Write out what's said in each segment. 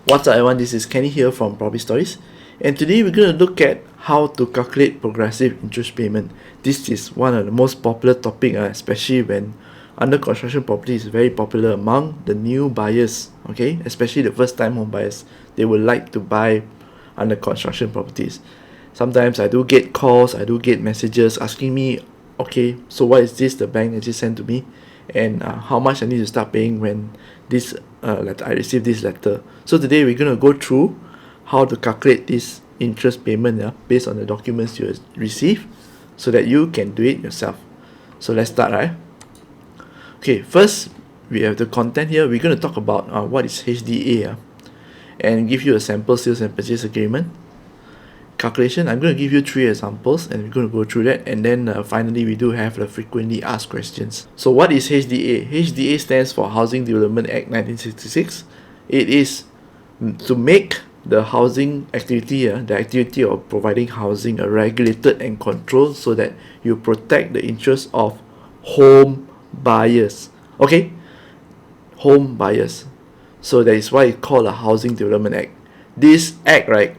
What's up everyone, this is Kenny here from Property Stories, and today we're going to look at how to calculate progressive interest payment. This is one of the most popular topic, especially when under construction property is very popular among the new buyers, okay, especially the first time home buyers. They would like to buy under construction properties. Sometimes I do get calls, I do get messages asking me, okay, so what is this the bank actually sent to me, and how much I need to start paying when this letter I received this letter. So today we're going to go through how to calculate this interest payment based on the documents you receive, so that you can do it yourself. So let's start, right? Okay, first we have the content here. We're going to talk about what is HDA and give you a sample sales and purchase agreement calculation. I'm going to give you 3 examples and we're going to go through that, and then finally we do have the frequently asked questions. So what is HDA? HDA stands for Housing Development Act 1966. It is to make the housing activity, the activity of providing housing, regulated and controlled so that you protect the interests of home buyers. Okay, home buyers. So that is why it's called a Housing Development Act. This act, right,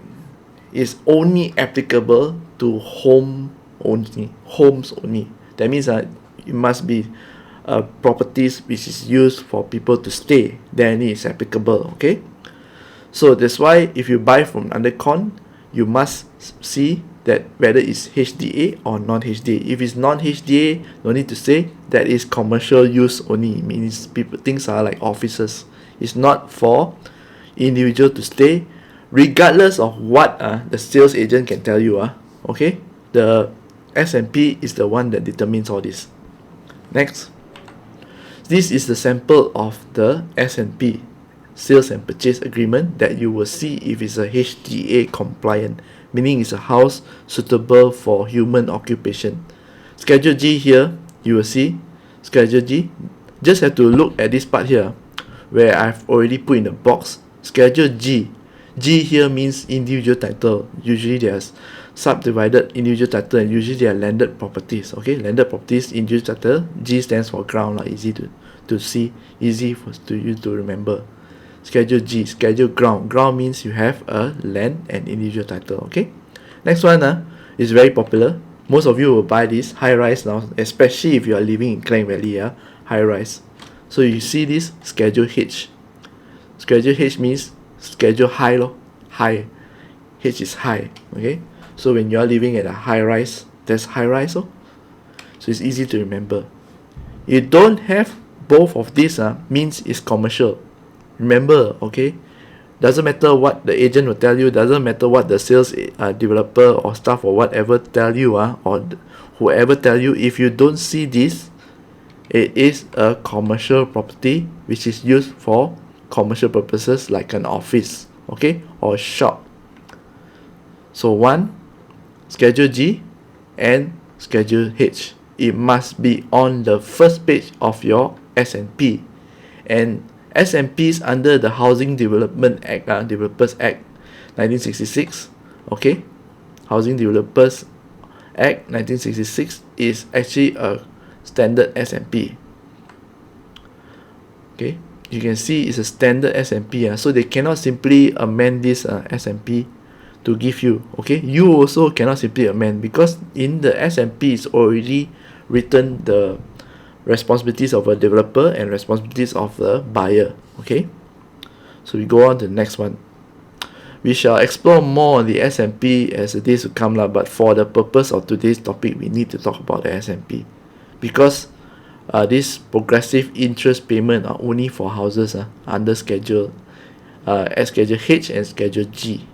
is only applicable to homes only. That means it must be properties which is used for people to stay, then it is applicable. Okay, so that's why if you buy from undercon, you must see that whether it's HDA or non-HDA. If it's non-HDA, no need to say that is commercial use only. It means things are like offices. It's not for individual to stay, regardless of what the sales agent can tell you. Okay, the S&P is the one that determines all this. Next, this is the sample of the S&P sales and purchase agreement that you will see if it's a HDA compliant, meaning it's a house suitable for human occupation. Schedule G here, you will see Schedule G. Just have to look at this part here where I've already put in the box Schedule G. G here means individual title. Usually there's subdivided individual title, and usually they are landed properties. Okay, landed properties, individual title. G stands for ground, easy to see, easy for you to remember. Schedule G, schedule ground. Ground means you have a land and individual title. Okay, next one is very popular. Most of you will buy this high rise now, especially if you are living in Klang Valley. High rise. So you see this Schedule H. Schedule H means schedule high high. H is high. Okay, so when you are living at a high rise, that's high rise. So it's easy to remember. You don't have both of these means it's commercial. Remember, okay, doesn't matter what the agent will tell you, doesn't matter what the sales developer or staff or whatever tell you, or whoever tell you, if you don't see this, it is a commercial property which is used for commercial purposes like an office, okay, or a shop. So one, Schedule G and Schedule H. It must be on the first page of your S&P, and S&P is under the Housing Development Act, Developers Act 1966. Okay, Housing Developers Act 1966 is actually a standard S&P. Okay, you can see it's a standard S&P, so they cannot simply amend this S&P to give you. Okay, you also cannot simply amend, because in the S&P is already written the responsibilities of a developer and responsibilities of the buyer. Okay, so we go on to the next one. We shall explore more on the S&P as the days to come, but for the purpose of today's topic, we need to talk about the S&P, because this progressive interest payment are only for houses under Schedule Schedule H and Schedule G.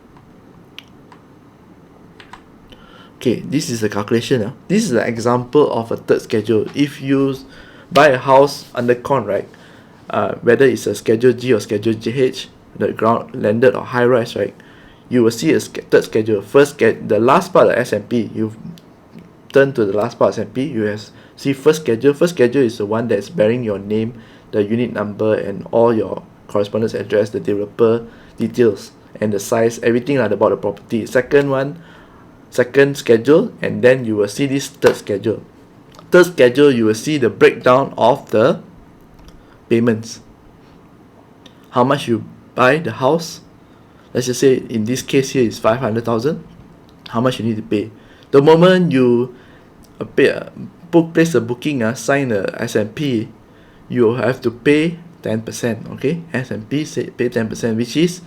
Okay, this is the calculation. This is an example of a third schedule. If you buy a house under con, right, whether it's a Schedule G or Schedule H, the ground, landed or high rise, right, you will see a third schedule. The last part of S&P, you turn to the last part of S&P, you have see first schedule. First schedule is the one that's bearing your name, the unit number, and all your correspondence address, the developer details, and the size, everything about the property. Second schedule, and then you will see this third schedule. Third schedule, you will see the breakdown of the payments. How much you buy the house, let's just say in this case here is 500,000. How much you need to pay? The moment you place a booking, sign a S&P, you have to pay 10%. Okay, S&P pay 10%, which is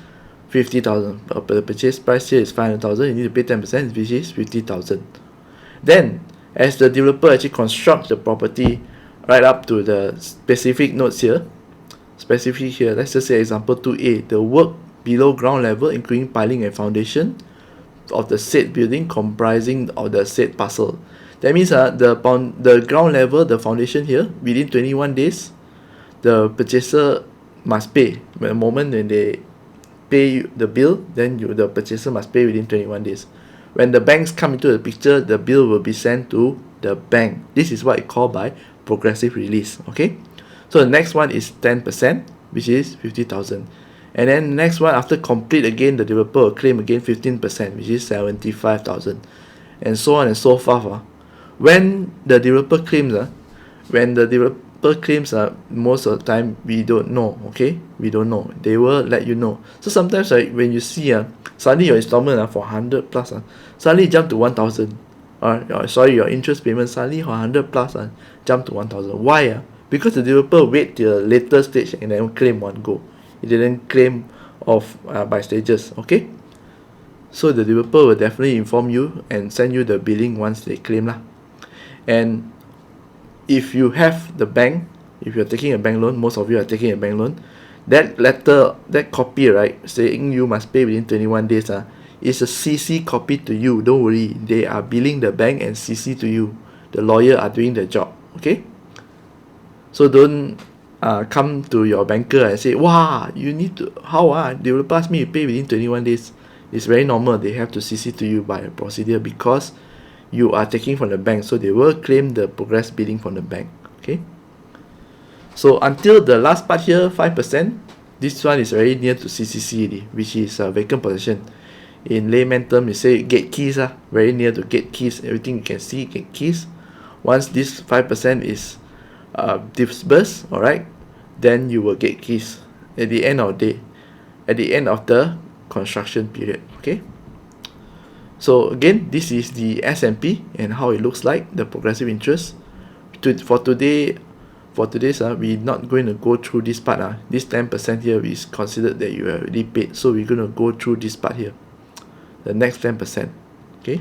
50,000. The purchase price here is 500,000. You need to pay 10%, which is 50,000. Then, as the developer actually constructs the property right up to the specific notes here, let's just say example 2A, the work below ground level, including piling and foundation of the said building comprising of the said parcel. That means the ground level, the foundation here, within 21 days, the purchaser must pay. The moment when they pay the bill, then the purchaser must pay within 21 days. When the banks come into the picture, the bill will be sent to the bank. This is what it's called by progressive release. Okay, so the next one is 10%, which is 50,000. And then next one, after complete again, the developer will claim again 15%, which is 75,000, and so on and so forth. When the developer claims, most of the time we don't know. Okay, we don't know. They will let you know. So sometimes when you see suddenly your installment for 100 plus suddenly jump to 1,000. Your interest payment suddenly 100 plus jump to 1,000. Why? Because the developer wait till the later stage and then claim one go. It didn't claim by stages. Okay, so the developer will definitely inform you and send you the billing once they claim lah. And if you have the bank, if you're taking a bank loan, most of you are taking a bank loan, that letter, that copy, right, saying you must pay within 21 days is a CC copy to you. Don't worry, they are billing the bank and CC to you. The lawyer are doing the job. Okay, so don't come to your banker and say, wow, you need to, they will pass me to pay within 21 days. It's very normal. They have to CC to you by a procedure because you are taking from the bank, so they will claim the progress billing from the bank. Okay, so until the last part here, 5%, this one is very near to CCC, which is vacant possession. In layman term, you say gate keys, very near to gate keys. Everything you can see, gate keys. Once this 5% is disbursed, alright, then you will get keys at the end of the construction period. Okay, so again, this is the S&P and how it looks like, the progressive interest. For today's we're not going to go through this part. This 10% here is considered that you have already paid, so we're going to go through this part here, the next 10%. Okay,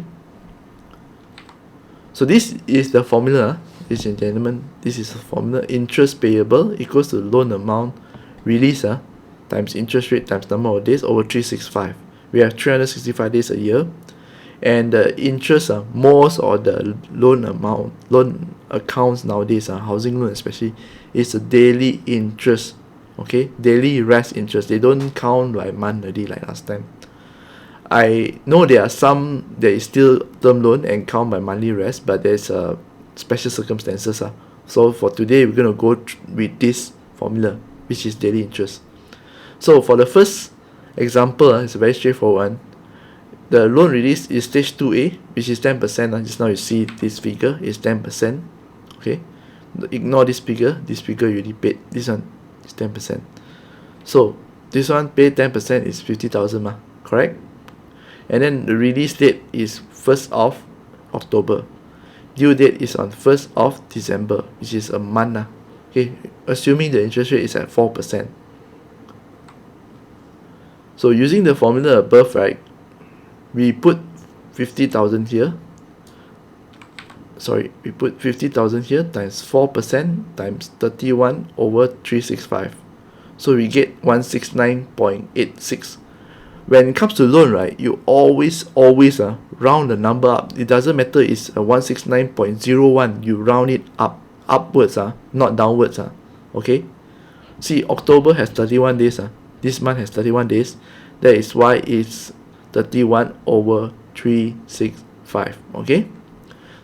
so this is the formula, ladies and gentlemen. This is the formula. Interest payable equals to loan amount release times interest rate times number of days over 365. We have 365 days a year, and the interest most of the loan accounts nowadays, housing loan especially, is a daily interest. Okay, daily rest interest. They don't count like monthly like last time. I know there are some that is still term loan and count by monthly rest, but there's special circumstances. So for today, we're going to go with this formula, which is daily interest. So for the first example, it's a very straightforward one. The loan release is stage 2A, which is 10%. Just now you see this figure is 10%. Okay, ignore this figure. This figure you already paid. This one is 10%. So this one pay 10% is 50,000, correct? And then the release date is 1st of October. Due date is on 1st of December, which is a month. Okay, assuming the interest rate is at 4%. So using the formula above, right, we put 50,000 here. We put 50,000 here times 4% times 31 over 365. So we get 169.86. When it comes to loan, right, you always round the number up. It doesn't matter it's 169.01. You round it upwards, not downwards. Okay. See, October has 31 days. This month has 31 days. That is why it's 31 over 365. Okay.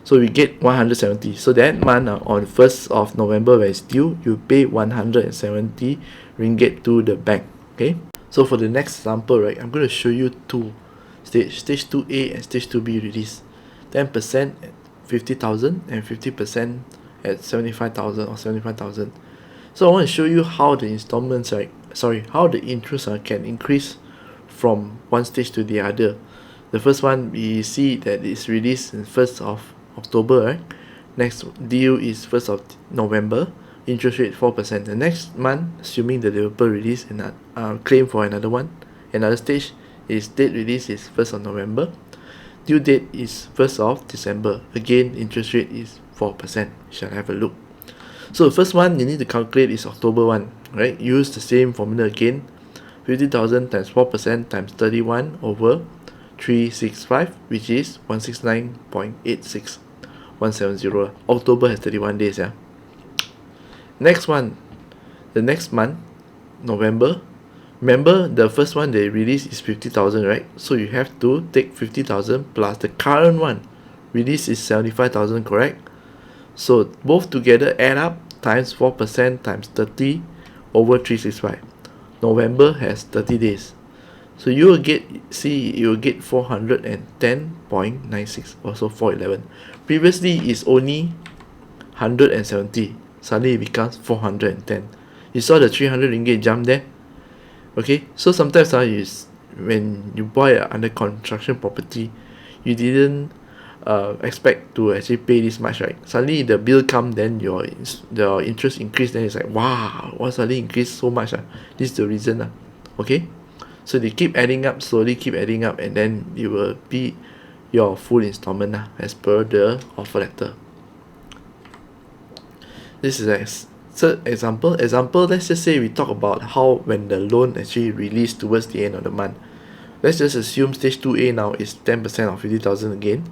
So we get 170. So that month on 1st of November when it's due, you pay 170 ringgit to the bank. Okay. So for the next example, right, I'm going to show you two stage 2A and stage 2B release. 10% at 50,000 and 50% at 75,000 or 75,000. So I want to show you how the installments, how the interest can increase from one stage to the other. The first one, we see that it's released in 1st of October, right? Next due is 1st of November, interest rate 4%. The next month, assuming the developer release and claim for another stage, is date release is 1st of November. Due date is 1st of December. Again, interest rate is 4%. Shall have a look. So the first one you need to calculate is October 1, right? Use the same formula again. 50,000 times 4% times 31 over 365, which is 169.86. 170. October has 31 days. Yeah. Next one, the next month, November. Remember, the first one they released is 50,000, right? So you have to take 50,000 plus the current one. Release is 75,000, correct? So both together add up times 4% times 30 over 365. November has 30 days. So you will get 410.96, also 411. Previously is only 170. Suddenly it becomes 410. You saw the 300 ringgit jump there? Okay, so sometimes when you buy an under construction property, you didn't expect to actually pay this much, right? Suddenly the bill come, then your interest increase, then it's like, wow, why suddenly increase so much? This is the reason. Okay, so they keep adding up, slowly keep adding up, and then it will be your full installment as per the offer letter. This is an example. Let's just say we talk about how when the loan actually released towards the end of the month. Let's just assume stage 2A now is 10% of 50,000 again.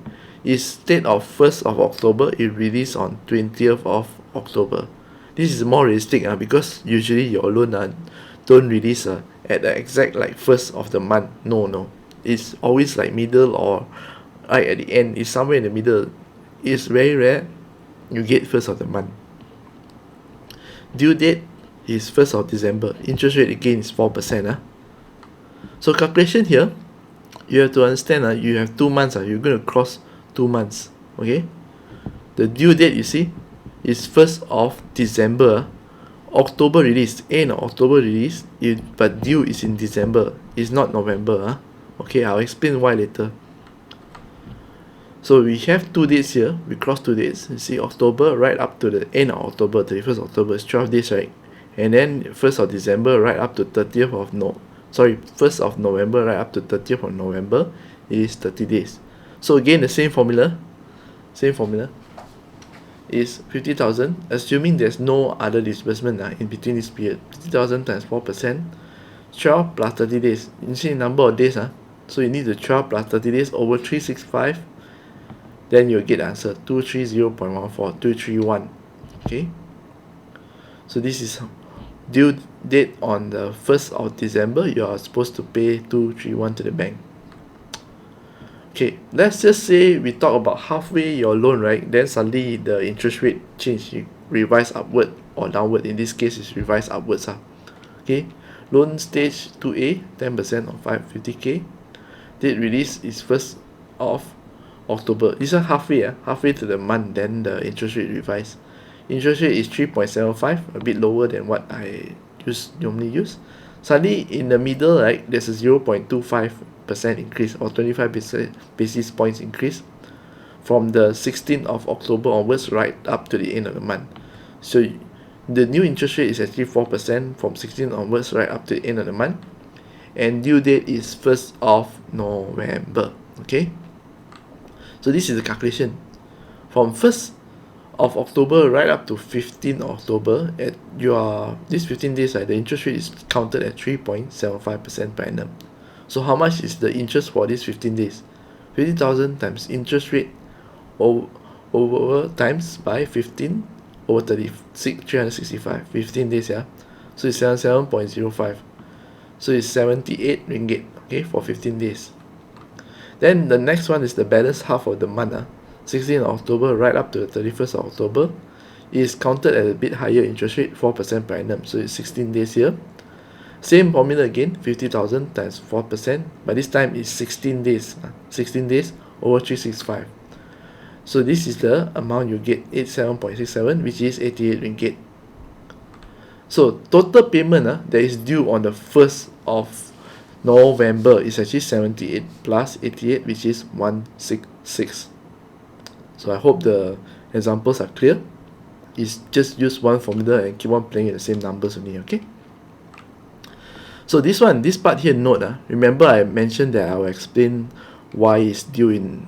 Instead of 1st of October, it released on 20th of October. This is more realistic because usually your loan don't release at the exact like 1st of the month. No. It's always like middle or right at the end. It's somewhere in the middle. It's very rare you get 1st of the month. Due date is 1st of December. Interest rate again is 4%. So calculation here, you have to understand you have 2 months. You're going to cross 2 months. Okay. The due date you see is 1st of December. October release, end of October release, but due is in December. It's not November. Okay, I'll explain why later. So we have 2 dates here. We cross 2 dates. You see October right up to the end of October, 31st October is 12 days, right? And then 1st of December right up to 1st of November right up to 30th of November is 30 days. So again, the same formula is 50,000, assuming there's no other disbursement in between this period. 50,000 times 4%, 12 plus 30 days. You see the number of days. So you need the 12 plus 30 days over 365. Then you'll get the answer 230.14231. Okay. So this is due date on the 1st of December. You are supposed to pay 231 to the bank. Okay, let's just say we talk about halfway your loan, right? Then suddenly the interest rate change, you revise upward or downward. In this case, it's revised upwards. Okay, loan stage 2A, 10% of 550k. Date release is 1st of October. This is halfway to the month, then the interest rate revised. Interest rate is 3.75, a bit lower than what I normally use. Suddenly in the middle, right, there's a 0.25% increase or 25 basis points increase from the 16th of October onwards right up to the end of the month. So the new interest rate is actually 4% from 16th onwards right up to the end of the month, and due date is 1st of November. Okay, so this is the calculation from 1st of October right up to 15th October. At this 15 days, the interest rate is counted at 3.75% per annum. So how much is the interest for these 15 days? 50,000 times interest rate over times by 15 over 365. 15 days, so it's 77.05. So it's 78 ringgit, okay, for 15 days. Then the next one is the balance half of the month. 16th of October right up to the 31st of October is counted at a bit higher interest rate, 4% per annum. So it's 16 days here. Same formula again, 50,000 times 4%, but this time it's 16 days. 16 days over 365. So this is the amount you get, 87.67, which is 88 ringgit. So total payment that is due on the 1st of November is actually 78 plus 88, which is 166. So I hope the examples are clear. It's just use one formula and keep on playing with the same numbers only, okay? So this part here, note, remember I mentioned that I will explain why it's due in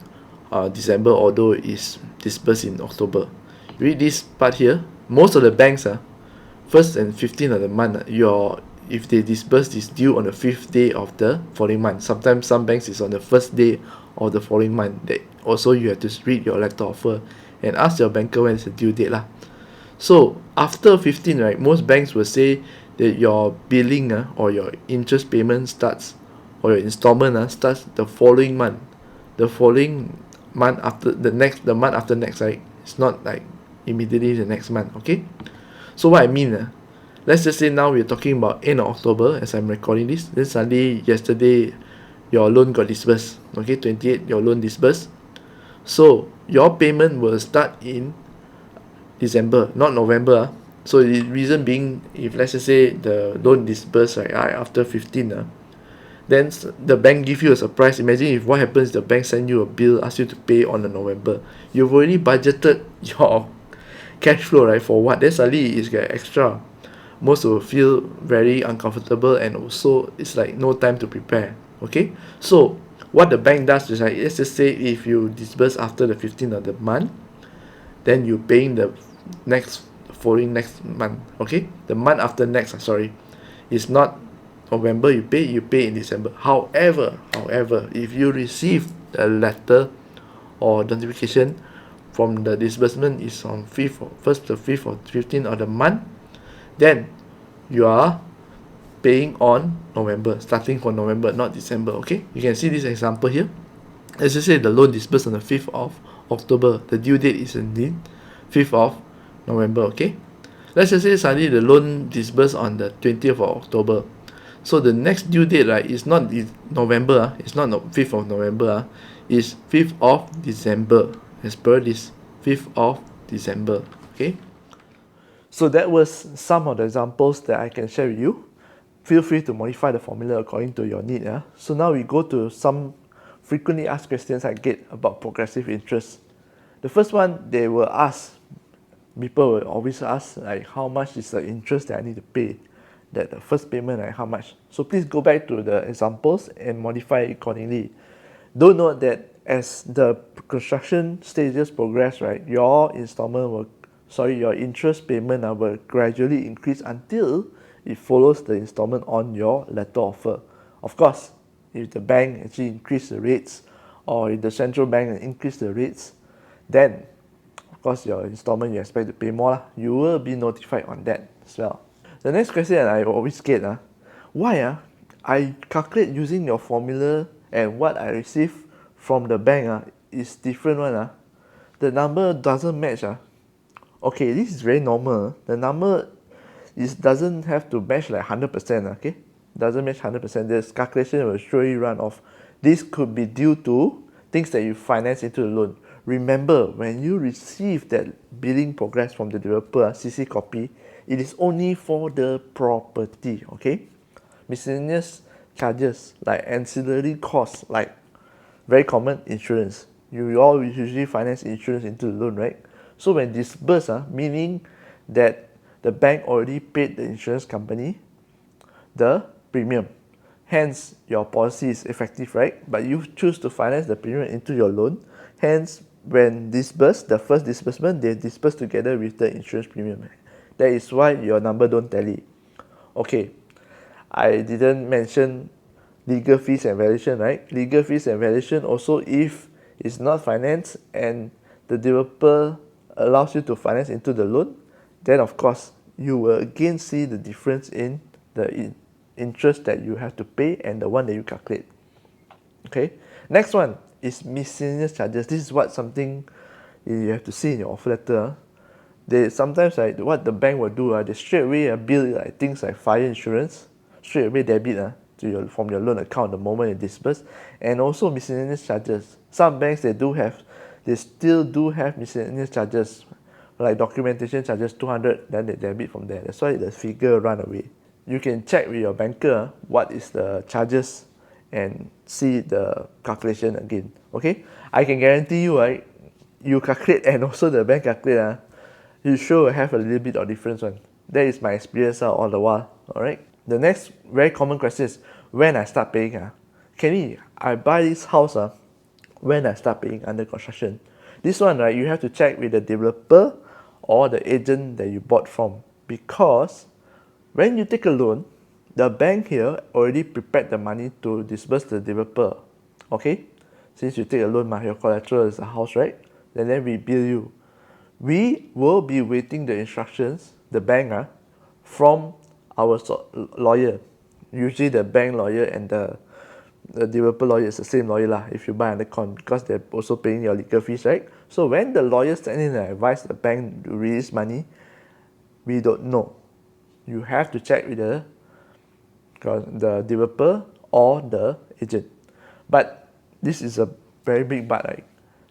December, although it's disbursed in October. Read this part here. Most of the banks, first and 15th of the month, if they disburse, is due on the 5th day of the following month. Sometimes some banks is on the first day of the following month. That also you have to read your letter offer and ask your banker when is the due date lah. So after 15, right, most banks will say that your billing or your interest payment starts, or your installment starts the following month. The following month after the month after next, right? It's not like immediately the next month, okay? So what I mean, let's just say now we're talking about end of October as I'm recording this. Then suddenly yesterday your loan got disbursed, okay? 28, your loan disbursed. So your payment will start in December, not November. So the reason being, if let's just say the loan disbursed right after 15, then the bank give you a surprise. Imagine if what happens, the bank send you a bill, ask you to pay on the November. You've already budgeted your cash flow, right, for what? Then suddenly it's get extra. Most will feel very uncomfortable, and also it's like no time to prepare, okay? So what the bank does is, like, let's just say if you disburse after the 15th of the month, then you paying the following next month, okay? The month after next, sorry, it's not November you pay in December. However, if you receive a letter or notification from the disbursement is on 1st to 5th or 15th of the month, then you are paying on November, starting from November, not December, okay? You can see this example here. As I say, the loan disbursed on the 5th of October. The due date is in the 5th of November, okay? Let's just say suddenly the loan disbursed on the 20th of October. So the next due date, right, is not November, it's not 5th of November, it's 5th of December, as per this 5th of December, okay? So that was some of the examples that I can share with you. Feel free to modify the formula according to your need. So now we go to some frequently asked questions I get about progressive interest. The first one, they will ask, people will always ask, like, how much is the interest that I need to pay? That the first payment, like, how much? So please go back to the examples and modify it accordingly. Do note that as the construction stages progress, right, your interest payment will gradually increase until it follows the installment on your letter offer. Of course, if the bank actually increase the rates, or if the central bank increase the rates, then of course your installment you expect to pay more. You will be notified on that as well. The next question I always get, why I calculate using your formula and what I receive from the bank is different one. The number doesn't match. Okay, this is very normal. The number doesn't have to match like 100%, okay? Doesn't match 100%. This calculation will surely run off. This could be due to things that you finance into the loan. Remember, when you receive that billing progress from the developer, CC copy, it is only for the property, okay? Miscellaneous charges like ancillary costs, like very common insurance. You all usually finance insurance into the loan, right? So when disbursed, meaning that the bank already paid the insurance company the premium. Hence, your policy is effective, right? But you choose to finance the premium into your loan. Hence, when disbursed, the first disbursement, they disburse together with the insurance premium. That is why your number don't tally. Okay, I didn't mention legal fees and valuation, right? Legal fees and valuation also, if it's not financed and the developer allows you to finance into the loan, then of course you will again see the difference in the interest that you have to pay and the one that you calculate. Okay, next one is miscellaneous charges. This is something you have to see in your offer letter. They sometimes, like, what the bank will do, they straight away bill like things like fire insurance, straight away debit from your loan account the moment you disburse, and also miscellaneous charges. Some banks they still do have miscellaneous charges, like documentation charges 200, then they debit from there. That's why the figure run away. you can check with your banker what is the charges and see the calculation again. Okay, I can guarantee you, right, you calculate and also the bank calculate, you sure will have a little bit of difference one. That is my experience all the while. Alright. The next very common question is when I start paying. Kenny, I buy this house when I start paying under construction. This one, right, you have to check with the developer or the agent that you bought from, because when you take a loan, the bank here already prepared the money to disburse the developer. Okay, since you take a loan, your collateral is a house, right? And then we bill you. We will be waiting the instructions, the bank, from our lawyer. Usually the bank lawyer and the developer lawyer is the same lawyer lah, if you buy under con, because they're also paying your legal fees, right? So when the lawyer send in and advise the bank to release money, we don't know. You have to check with the developer or the agent. But this is a very big but, right?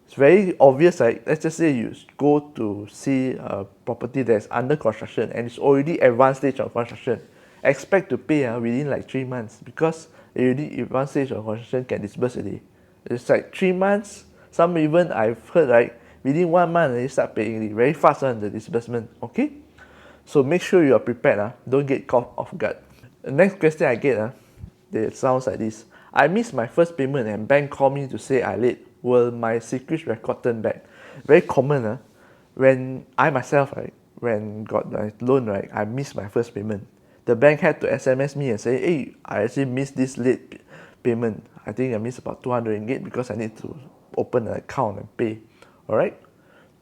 It's very obvious, right? Let's just say you go to see a property that's under construction and it's already advanced stage of construction. Expect to pay within like 3 months, because already advanced stage of construction can disburse already. It's like 3 months. Some even I've heard, right, within 1 month they start paying already. Very fast on the disbursement. Okay, so make sure you are prepared. Don't get caught off guard. The next question I get, it sounds like this. I missed my first payment and bank called me to say I late. Will my secret record turn back? Very common. When I myself, right, when got my loan, right, I missed my first payment. The bank had to SMS me and say, hey, I actually missed this late payment. I think I missed about 200 ringgit because I need to open an account and pay. Alright?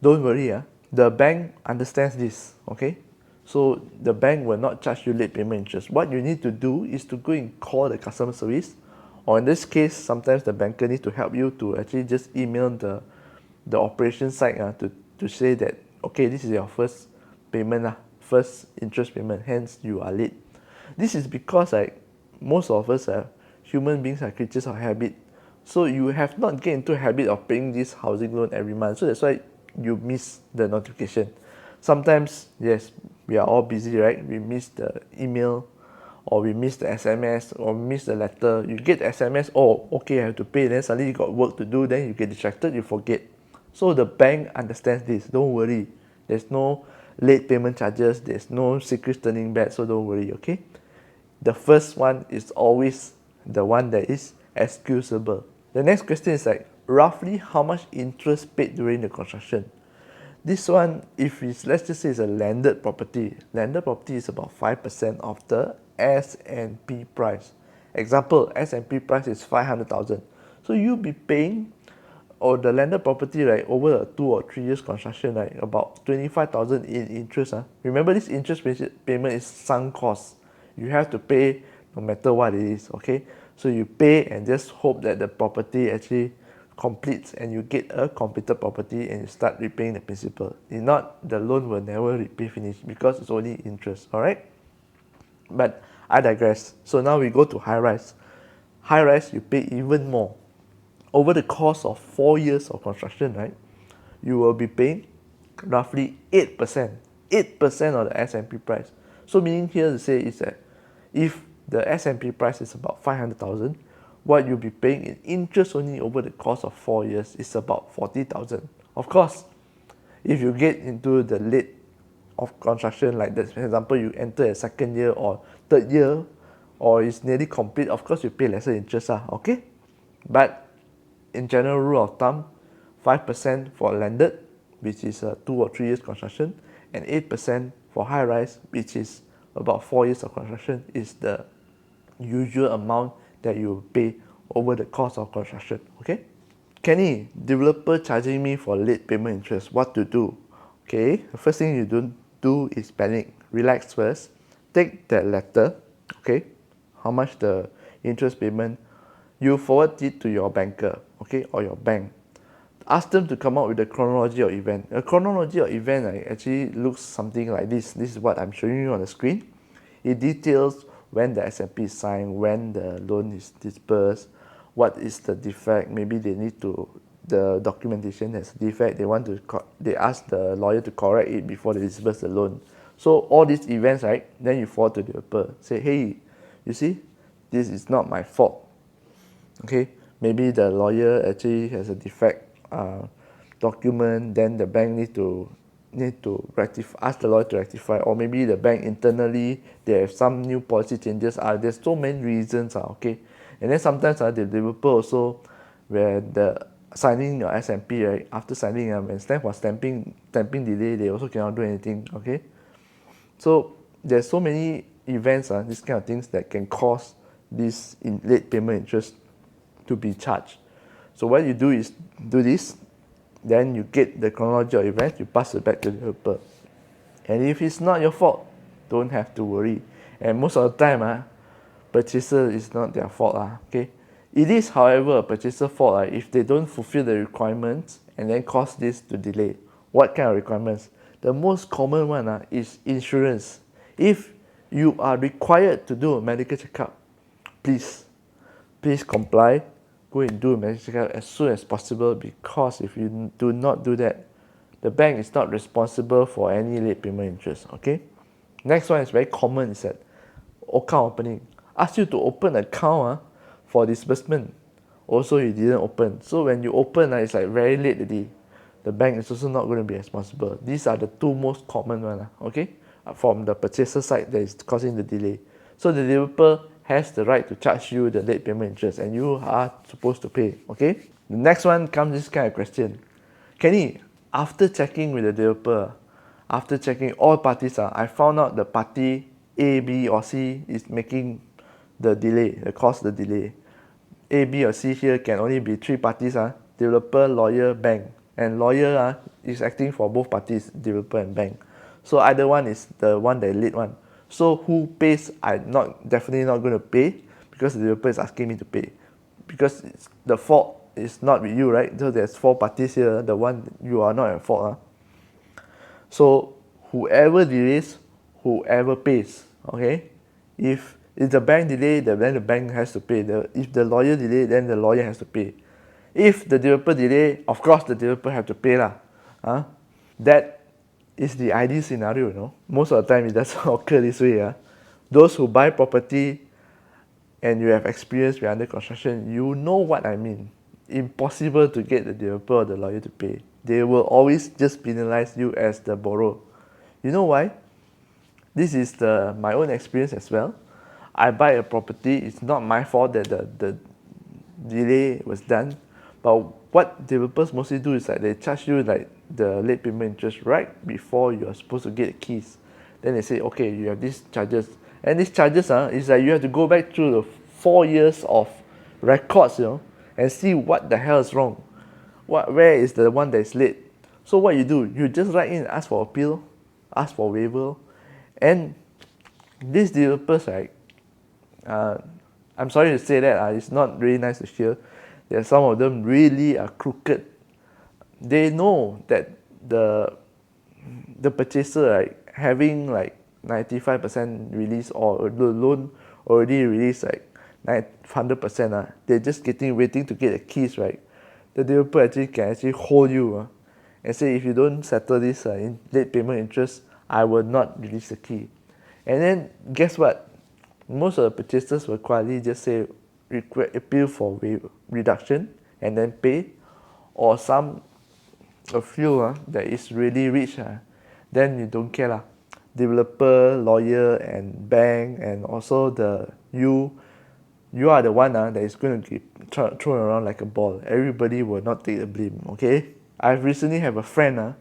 Don't worry. The bank understands this. Okay? So the bank will not charge you late payment interest. What you need to do is to go and call the customer service, or in this case, sometimes the banker needs to help you to actually just email the operation side to say that, okay, this is your first payment, first interest payment, hence you are late. This is because most of us human beings are creatures of habit. So you have not get into a habit of paying this housing loan every month. So that's why you miss the notification. Sometimes, yes, we are all busy, right? We miss the email, or we miss the SMS, or miss the letter. You get the SMS, oh, okay, I have to pay. Then suddenly you got work to do. Then you get distracted, you forget. So the bank understands this. Don't worry. There's no late payment charges. There's no secrets turning bad. So don't worry, okay? The first one is always the one that is excusable. The next question is roughly how much interest paid during the construction. This one, if it's, let's just say it's a landed property is about 5% of the S&P price. Example, S&P price is 500,000. So you'll be paying, or the landed property, right, over a 2 or 3 years construction, right, about 25,000 in interest. Remember, this interest payment is sunk cost. You have to pay no matter what it is, okay? So you pay and just hope that the property actually completes and you get a completed property and you start repaying the principal. If not, the loan will never repay finish because it's only interest. Alright? But I digress. So now we go to high rise. High rise, you pay even more. Over the course of 4 years of construction, right, you will be paying roughly 8%. 8% of the S&P price. So meaning here to say is that if the S&P price is about 500,000, what you'll be paying in interest only over the course of 4 years is about 40,000. Of course, if you get into the late of construction, like that, for example, you enter a second year or third year, or it's nearly complete, of course you pay lesser interest, okay? But in general rule of thumb, 5% for landed, which is 2 or 3 years construction, and 8% for high rise, which is about 4 years of construction, is the usual amount that you pay over the course of construction. Okay, Kenny, developer charging me for late payment interest, what to do? Okay, the first thing you don't do is panic. Relax first. Take that letter, okay, how much the interest payment, you forward it to your banker, okay, or your bank. Ask them to come up with a chronology of event. A chronology of event actually looks something like this. This is what I'm showing you on the screen. It details when the S&P is signed, when the loan is disbursed, what is the defect. Maybe they need to, the documentation has a defect. They ask the lawyer to correct it before they disburse the loan. So all these events, right, then you forward to the developer. Say, hey, you see, this is not my fault. Okay, maybe the lawyer actually has a defect document, then the bank need to rectify, ask the lawyer to rectify, or maybe the bank internally they have some new policy changes. There's so many reasons. Okay, and then sometimes the developer also, where the signing your SMP, right, after signing when stamp for stamping delay, they also cannot do anything. Okay, so there's so many events, these kind of things that can cause this late payment interest to be charged. So what you do is do this, then you get the chronology of events, you pass it back to the developer. And if it's not your fault, don't have to worry. And most of the time, purchaser is not their fault. Okay? It is, however, a purchaser fault if they don't fulfill the requirements and then cause this to delay. What kind of requirements? The most common one is insurance. If you are required to do a medical checkup, please comply. Go and do a medical checkup as soon as possible, because if you do not do that, the bank is not responsible for any late payment interest. Okay? Next one is very common, is that account opening. Ask you to open an account for disbursement. Also you didn't open. So when you open, it's like very late already. The bank is also not going to be responsible. These are the two most common ones. Okay? From the purchaser side that is causing the delay. So the developer has the right to charge you the late payment interest, and you are supposed to pay. Okay? The next one comes this kind of question. Kenny, after checking with the developer, after checking all parties, I found out the party A, B, or C is making the delay, the cause the delay. A, B, or C here can only be three parties, developer, lawyer, bank. And lawyer is acting for both parties, developer and bank. So either one is the one that lead one. So who pays? I'm definitely not going to pay, because the developer is asking me to pay. Because the fault is not with you, right? So there's four parties here. The one you are not at fault. So whoever delays, whoever pays. Okay? If the bank delay, then the bank has to pay. If the lawyer delay, then the lawyer has to pay. If the developer delay, of course the developer have to pay lah. That is the ideal scenario. Most of the time it doesn't occur this way. Those who buy property and you have experience with under construction, you know what I mean. Impossible to get the developer or the lawyer to pay. They will always just penalize you as the borrower. You know why? This is my own experience as well. I buy a property, it's not my fault that the delay was done. But what developers mostly do is they charge you the late payment interest right before you are supposed to get the keys. Then they say, okay, you have these charges. And these charges is you have to go back through the 4 years of records, and see what the hell is wrong. Where is the one that is late? So what you do, you just write in, ask for appeal, ask for waiver. And these developers, I'm sorry to say that, it's not really nice to hear that some of them really are crooked. They know that the purchaser having 95% release, or the loan already released 100%, they're just waiting to get the keys, right? The developer can actually hold you and say, if you don't settle this in late payment interest, I will not release the key. And then guess what? Most of the purchasers will quietly just say appeal for reduction and then pay, or a few that is really rich, then you don't care lah. Developer, lawyer, and bank, and also you are the one that is going to get thrown around like a ball. Everybody will not take the blame. Okay? I've recently have a friend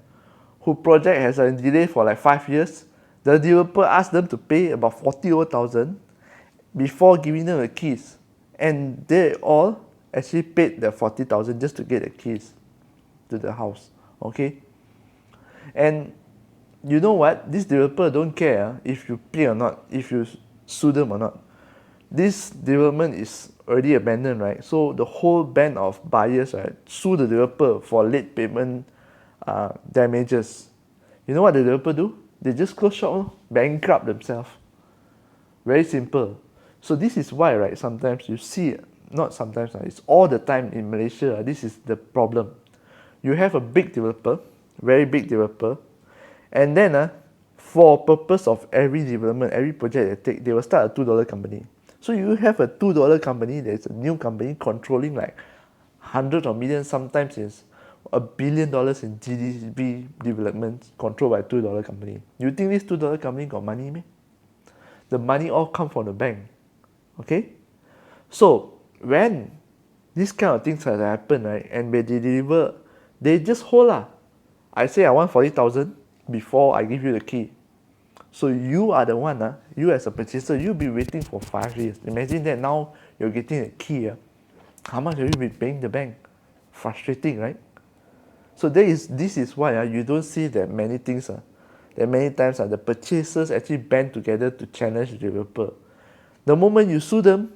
who project has a delay for 5 years. The developer asked them to pay about 40,000 before giving them the keys, and they all actually paid the 40,000 just to get the keys to the house. Okay? And you know what? This developer don't care if you pay or not, if you sue them or not. This development is already abandoned, right? So the whole band of buyers, sue the developer for late payment damages. You know what the developer do? They just close shop, bankrupt themselves. Very simple. So this is why, sometimes you see, not sometimes, it's all the time in Malaysia, this is the problem. You have a big developer, very big developer, and then for purpose of every development, every project they take, they will start a $2 company. So you have a $2 company, there's a new company controlling like hundreds of millions, sometimes it's $1 billion in GDP development controlled by a $2 company. You think this $2 company got money, man? The money all come from the bank. Okay? So when these kind of things happen, right, and when they deliver, they just hold lah. I say I want 40,000 before I give you the key. So you are the one, you as a purchaser, you'll be waiting for 5 years. Imagine that now you're getting a key. How much have you been paying the bank? Frustrating, right? So this is why you don't see that many things. That many times the purchasers actually band together to challenge the developer. The moment you sue them,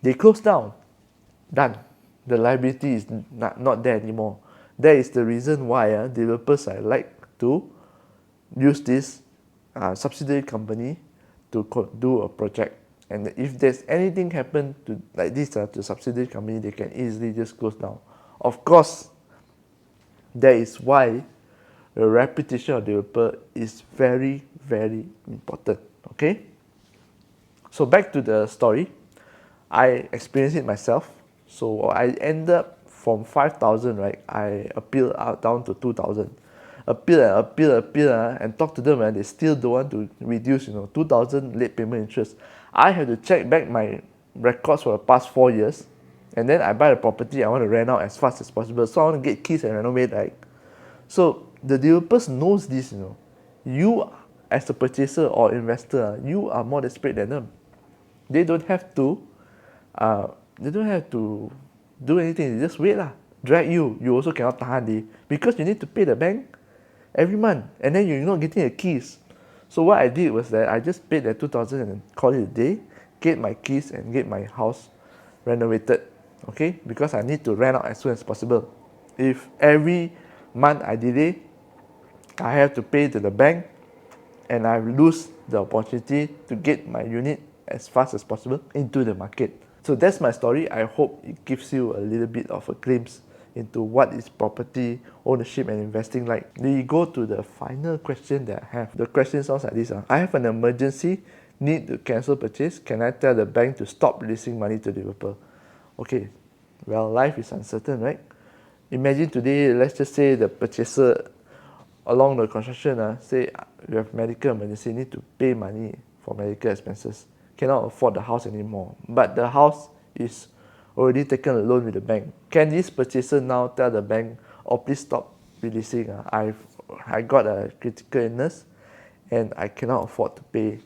they close down. Done. The liability is not there anymore. That is the reason why developers like to use this subsidiary company to do a project. And if there's anything happen to like this to subsidiary company, they can easily just close down. Of course, that is why the reputation of developer is very, very important. Okay? So back to the story. I experienced it myself. So I end up from 5,000, right? I appeal down to 2,000. Appeal, and talk to them, and they still don't want to reduce, 2,000 late payment interest. I have to check back my records for the past 4 years, and then I buy the property. I want to rent out as fast as possible. So I want to get keys and renovate, right? So the developers knows this, You as a purchaser or investor, you are more desperate than them. They don't have to do anything. They just wait lah. Drag you. You also cannot tahan because you need to pay the bank every month, and then you're not getting the keys. So what I did was that I just paid that 2,000 and call it a day, get my keys and get my house renovated. Okay, because I need to rent out as soon as possible. If every month I delay, I have to pay to the bank, and I lose the opportunity to get my unit as fast as possible into the market. So that's my story. I hope it gives you a little bit of a glimpse into what is property ownership and investing like. We go to the final question that I have. The question sounds like this. I have an emergency, need to cancel purchase. Can I tell the bank to stop releasing money to developer? Okay, well, life is uncertain, right? Imagine today, let's just say the purchaser along the construction, say you have medical emergency, need to pay money for medical expenses, cannot afford the house anymore, but the house is already taken a loan with the bank. Can this purchaser now tell the bank, oh, please stop releasing, I got a critical illness and I cannot afford to pay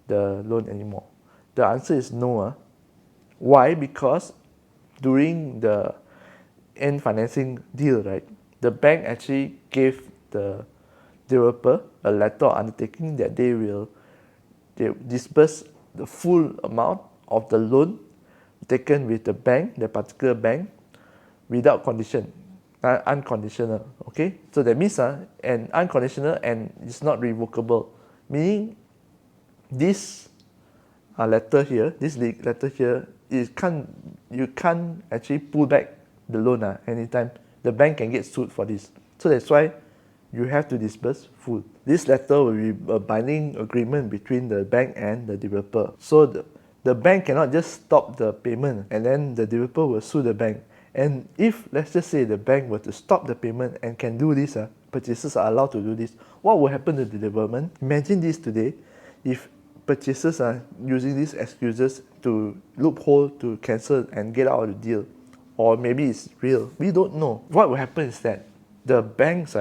the loan anymore? The answer is no. Why? Because during the end financing deal, right, the bank actually gave the developer a letter of undertaking that they disburse the full amount of the loan taken with the bank, the particular bank, without condition, unconditional. Okay, so that means an unconditional and it's not revocable, meaning this letter here, you can't actually pull back the loan anytime. The bank can get sued for this. So that's why you have to disburse full. This letter will be a binding agreement between the bank and the developer. So the bank cannot just stop the payment and then the developer will sue the bank. And if, let's just say, the bank were to stop the payment and can do this, purchasers are allowed to do this, what will happen to the development? Imagine this today, if purchasers are using these excuses to loophole to cancel and get out of the deal, or maybe it's real, we don't know. What will happen is that the banks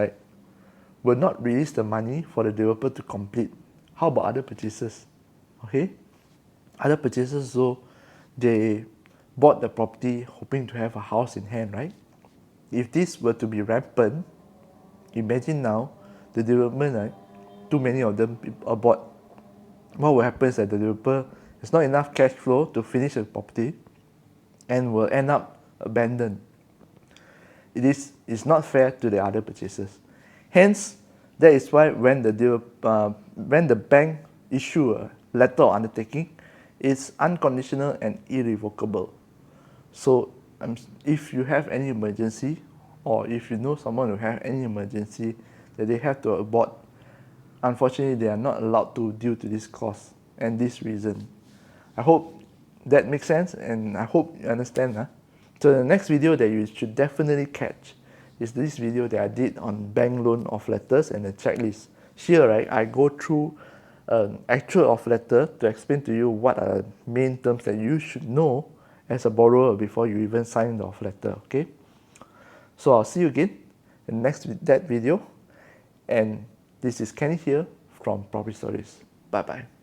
will not release the money for the developer to complete. How about other purchasers? Okay, other purchasers, so they bought the property hoping to have a house in hand, right? If this were to be rampant, imagine now the development, too many of them are bought. What will happen is that the developer has not enough cash flow to finish the property and will end up abandoned. It's not fair to the other purchasers. Hence, that is why when the bank issue a letter of undertaking, it's unconditional and irrevocable. So if you have any emergency, or if you know someone who have any emergency that they have to abort unfortunately they are not allowed to due to this cause and this reason. I hope that makes sense, and I hope you understand. So the next video that you should definitely catch is this video that I did on bank loan offer letters and the checklist. Here, right, I go through an actual offer letter to explain to you what are the main terms that you should know as a borrower before you even sign the offer letter. Okay, so I'll see you again in the next that video, and this is Kenny here from Property Stories. Bye bye.